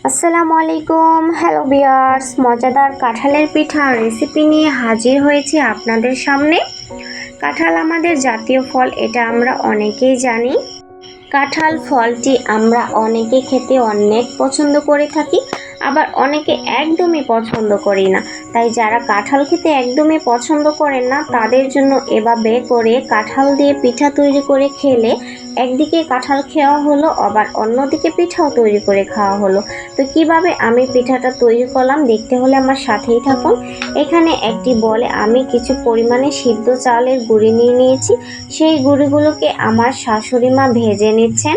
আসসালামু আলাইকুম। Hello viewers, মজাদার কাঁঠালের পিঠা রেসিপি নিয়ে হাজির হয়েছি আপনাদের সামনে। কাঁঠাল আমাদের জাতীয় ফল, এটা আমরা অনেকেই জানি। কাঁঠাল ফলটি আমরা অনেকে খেতে অনেক পছন্দ করে থাকি, আবার অনেকে একদমই পছন্দ করি না। তাই যারা কাঁঠাল খেতে একদমই পছন্দ করেন না তাদের জন্য এভাবে করে কাঁঠাল দিয়ে পিঠা তৈরি করে খেলে একদিকে কাঁঠাল খাওয়া হলো, আবার অন্যদিকে পিঠাও তৈরি করে খাওয়া হলো। তো কিভাবে আমি পিঠাটা তৈরি করলাম দেখতে হলে আমার সাথেই থাকুন। এখানে একটি বলে আমি কিছু পরিমাণে সিদ্ধ চালের গুঁড়ি নিয়ে নিয়েছি। সেই গুঁড়িগুলোকে আমার শাশুড়ি মা ভেজে নিচ্ছেন।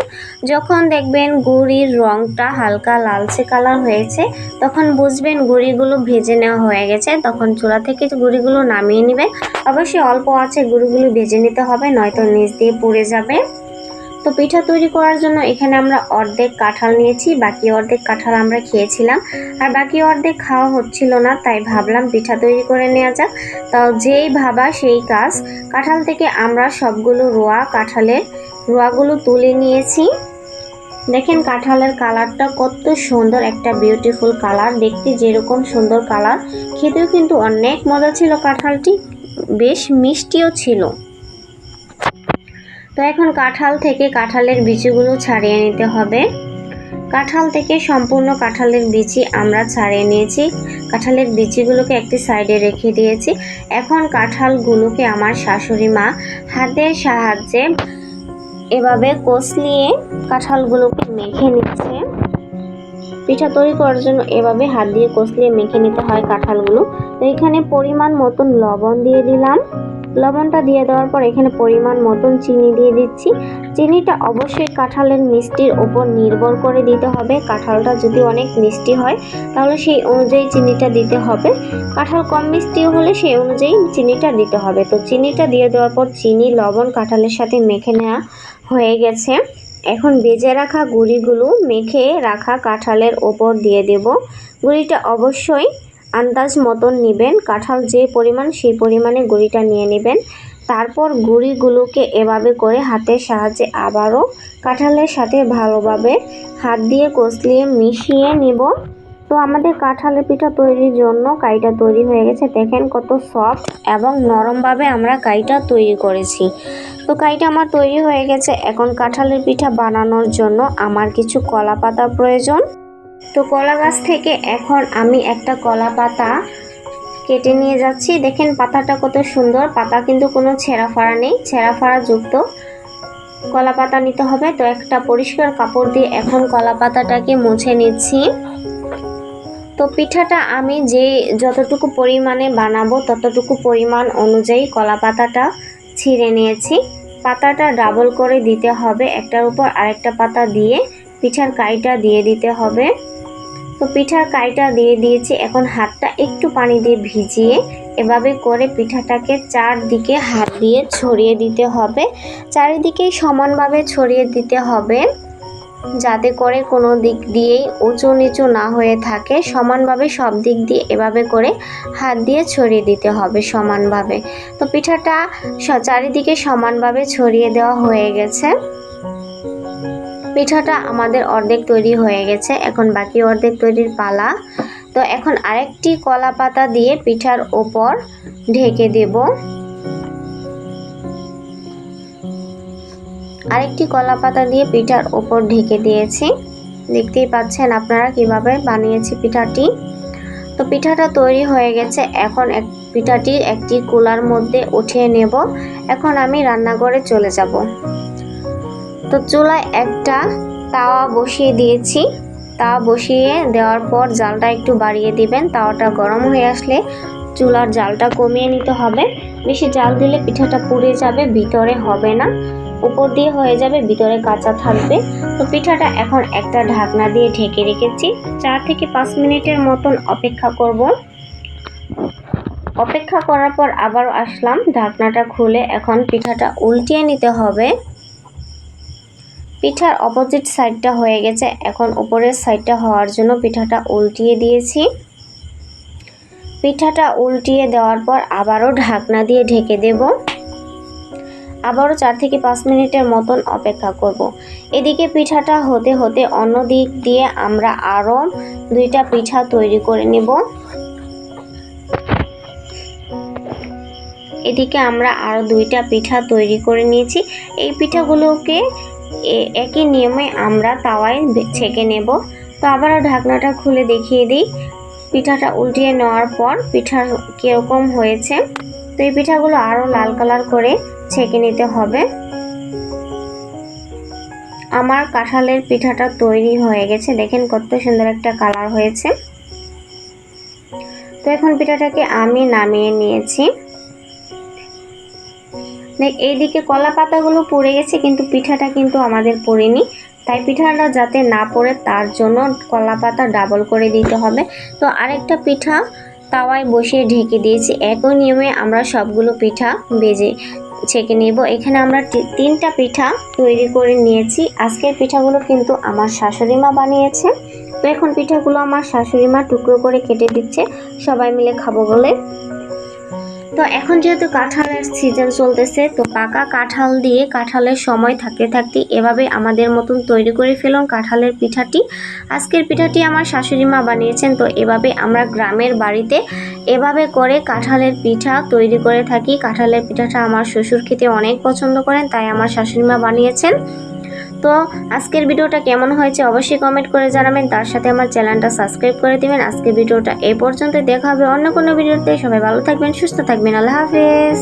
যখন দেখবেন গুঁড়ির রংটা হালকা লালচে কালার হয়েছে তখন বুঝবেন গুঁড়িগুলো ভেজে নেওয়া হয়ে গেছে। তখন চুলা থেকে গুঁড়িগুলো নামিয়ে নেবেন। অবশ্যই অল্প আছে গুঁড়িগুলো ভেজে নিতে হবে, নয়তো নিচ দিয়ে পুড়ে যাবে। তো পিঠা তৈরি করার জন্য এখানে আমরা অর্ধেক কাঁঠাল নিয়েছি, বাকি অর্ধেক কাঁঠাল আমরা খেয়েছিলাম, আর বাকি অর্ধেক খাওয়া হচ্ছিল না, তাই ভাবলাম পিঠা তৈরি করে নেওয়া যাক। তো যেই ভাবা সেই কাজ। কাঁঠাল থেকে আমরা সবগুলো কাঁঠালের রোয়াগুলো তুলে নিয়েছি। দেখেন কাঁঠালের কালারটা কত সুন্দর, একটা বিউটিফুল কালার। দেখতে যেরকম সুন্দর কালার, খেতেও কিন্তু অনেক মজা ছিল। কাঁঠালটি বেশ মিষ্টিও ছিল। তো এখন কাঁঠাল থেকে কাঁঠালের বিচিগুলো ছাড়িয়ে নিতে হবে। কাঁঠাল থেকে সম্পূর্ণ কাঁঠালের বিচি আমরা ছাড়িয়ে নিয়েছি। কাঁঠালের বিচিগুলোকে একটি সাইডে রেখে দিয়েছি। এখন কাঁঠালগুলোকে আমার শাশুড়ি মা হাতের সাহায্যে এভাবে কষলিয়ে কাঁঠালগুলোকে মেখে নিচ্ছে। পিঠা তৈরি করার জন্য এভাবে হাত দিয়ে কষলিয়ে মেখে নিতে হয় কাঁঠালগুলো। তো এখানে পরিমাণ মতন লবণ দিয়ে দিলাম। লবণটা দিয়ে দেওয়ার পর এখানে পরিমাণ মতন চিনি দিয়ে দিচ্ছি। চিনিটা অবশ্যই কাঁঠালের মিষ্টির উপর নির্ভর করে দিতে হবে। কাঁঠালটা যদি অনেক মিষ্টি হয় তাহলে সেই অনুযায়ী চিনিটা দিতে হবে। কাঁঠাল কম মিষ্টি হলে সেই অনুযায়ী চিনিটা দিতে হবে। তো চিনিটা দিয়ে দেওয়ার পর চিনি লবণ কাঁঠালের সাথে মেখে নেওয়া হয়ে গেছে। এখন ভেজে রাখা গুঁড়িগুলো মেখে রাখা কাঁঠালের ওপর দিয়ে দেব। গুঁড়িটা অবশ্যই আন্দাজ মতন নেবেন, কাঁঠাল যে পরিমাণ সেই পরিমাণে গুঁড়িটা নিয়ে নেবেন। তারপর গুঁড়িগুলোকে এভাবে করে হাতের সাহায্যে আবারও কাঁঠালের সাথে ভালোভাবে হাত দিয়ে কষলিয়ে মিশিয়ে নিব। তো আমাদের কাঁঠালের পিঠা তৈরির জন্য কাইটা তৈরি হয়ে গেছে। দেখেন কত সফট এবং নরমভাবে আমরা কাইটা তৈরি করেছি। তো কাইটা আমার তৈরি হয়ে গেছে। এখন কাঁঠালের পিঠা বানানোর জন্য আমার কিছু কলা পাতার প্রয়োজন। তো কলা গাছ থেকে এখন আমি একটা কলা পাতা কেটে নিয়ে যাচ্ছি। দেখেন পাতাটা কত সুন্দর, পাতা কিন্তু কোনো ছেঁড়া ফাড়া নেই, ছেঁড়া ফাড়া যুক্ত কলা পাতা নিতে হবে। তো একটা পরিষ্কার কাপড় দিয়ে এখন কলা পাতাটাকে মুছে নিচ্ছি। তো পিঠাটা আমি যতটুকু পরিমাণে বানাবো ততটুকু পরিমাণ অনুযায়ী কলা পাতাটা ছিঁড়ে নিয়েছি। পাতাটা ডাবল করে দিতে হবে, একটার উপর আরেকটা পাতা দিয়ে পিঠার কাইটা দিয়ে দিতে হবে। তো পিঠার কাইটা দিয়ে দিয়েছি। এখন হাতটা একটু পানি দিয়ে ভিজিয়ে এভাবে করে পিঠাটাকে চারদিকে হাত দিয়ে ছড়িয়ে দিতে হবে। চারিদিকেই সমানভাবে ছড়িয়ে দিতে হবে, যাতে করে কোনো দিক দিয়েই উঁচু নিচু না হয়ে থাকে। সমানভাবে সব দিক দিয়ে এভাবে করে হাত দিয়ে ছড়িয়ে দিতে হবে সমানভাবে। তো পিঠাটা চারিদিকে সমানভাবে ছড়িয়ে দেওয়া হয়ে গেছে। পিঠাটা আমাদের অর্ধেক তৈরি হয়ে গেছে, এখন বাকি অর্ধেক তৈরির পালা। তো এখন আরেকটি কলা পাতা দিয়ে পিঠার ওপর ঢেকে দেব। আরেকটি কলা পাতা দিয়ে পিঠার ওপর ঢেকে দিয়েছি। দেখতেই পাচ্ছেন আপনারা কিভাবে বানিয়েছি পিঠাটি। তো পিঠাটা তৈরি হয়ে গেছে। এখন পিঠাটি একটি কুলার মধ্যে উঠিয়ে নেব। এখন আমি রান্নাঘরে চলে যাব। তো চুলায় একটা তাওয়া বসিয়ে দিয়েছি। তাওয়া বসিয়ে দেওয়ার পর জালটা একটু বাড়িয়ে দিবেন। তাওয়াটা গরম হয়ে আসলে চুলার জালটা কমিয়ে নিতে হবে। বেশি জাল দিলে পিঠাটা পুড়ে যাবে, ভিতরে হবে না, উপর দিয়ে হয়ে যাবে, ভিতরে কাঁচা থাকবে। তো পিঠাটা এখন একটা ঢাকনা দিয়ে ঢেকে রেখেছি। 4 থেকে 5 মিনিটের মতন অপেক্ষা করব। অপেক্ষা করার পর আবার আসলাম, ঢাকনাটা খুলে এখন পিঠাটা উল্টিয়ে নিতে হবে। পিঠার অপোজিট সাইডটা হয়ে গেছে, এখন উপরের সাইডটা হওয়ার জন্য পিঠাটা উল্টিয়ে দিয়েছি। পিঠাটা উল্টিয়ে দেওয়ার পর আবারও ঢাকনা দিয়ে ঢেকে দেব। আবারও 4 থেকে 5 মিনিটের মতন অপেক্ষা করব। এদিকে পিঠাটা হতে হতে অন্য দিক দিয়ে আমরা আরও 2টা পিঠা তৈরি করে নেব। এদিকে আমরা আরও 2টা পিঠা তৈরি করে নিয়েছি। এই পিঠাগুলোকে একই নিয়মে আমরা তাওয়ায় ছেঁকে নেব। তো আবারও ঢাকনাটা খুলে দেখিয়ে দিই পিঠাটা উল্টিয়ে নেওয়ার পর পিঠার কীরকম হয়েছে। তো এই পিঠাগুলো আরও লাল কালার করে ছেঁকে নিতে হবে। আমার কাঁঠালের পিঠাটা তৈরি হয়ে গেছে, দেখেন কত সুন্দর একটা কালার হয়েছে। তো এখন পিঠাটাকে আমি নামিয়ে নিয়েছি। এইদিকে কলা পাতাগুলো পড়ে গেছে, কিন্তু পিঠাটা কিন্তু আমাদের পড়েনি, তাই পিঠাটা যাতে না পড়ে তার জন্য কলা পাতা ডাবল করে দিতে হবে। তো আরেকটা পিঠা তাওয়ায় বসিয়ে ঢেকে দিয়েছি। একই নিয়মে আমরা সবগুলো পিঠা ভেজে ছেঁকে নেব। এখানে আমরা 3টা পিঠা তৈরি করে নিয়েছি। আজকের পিঠাগুলো কিন্তু আমার শাশুড়ি মা বানিয়েছে। তো এখন পিঠাগুলো আমার শাশুড়ি মা টুকরো করে কেটে দিচ্ছে সবাই মিলে খাবো বলে। তো এখন যেহেতু কাঁঠালের সিজন চলতেছে, তো পাকা কাঁঠাল দিয়ে কাঁঠালের সময় থাকতে থাকতে এভাবে আমাদের মতন তৈরি করে ফেলুন কাঁঠালের পিঠাটি। আজকের পিঠাটি আমার শাশুড়ি মা বানিয়েছেন। তো এভাবে আমরা গ্রামের বাড়িতে এভাবে করে কাঁঠালের পিঠা তৈরি করে থাকি। কাঁঠালের পিঠাটা আমার শ্বশুর খেতে অনেক পছন্দ করেন, তাই আমার শাশুড়ি মা বানিয়েছেন। তো আজকের ভিডিওটা কেমন হয়েছে অবশ্যই কমেন্ট করে জানাবেন, তার সাথে আমার চ্যানেলটা সাবস্ক্রাইব করে দিবেন। আজকের ভিডিওটা এই পর্যন্ত, দেখা হবে অন্য কোনো ভিডিওতে। সবাই ভালো থাকবেন, সুস্থ থাকবেন, আল্লাহ হাফেজ।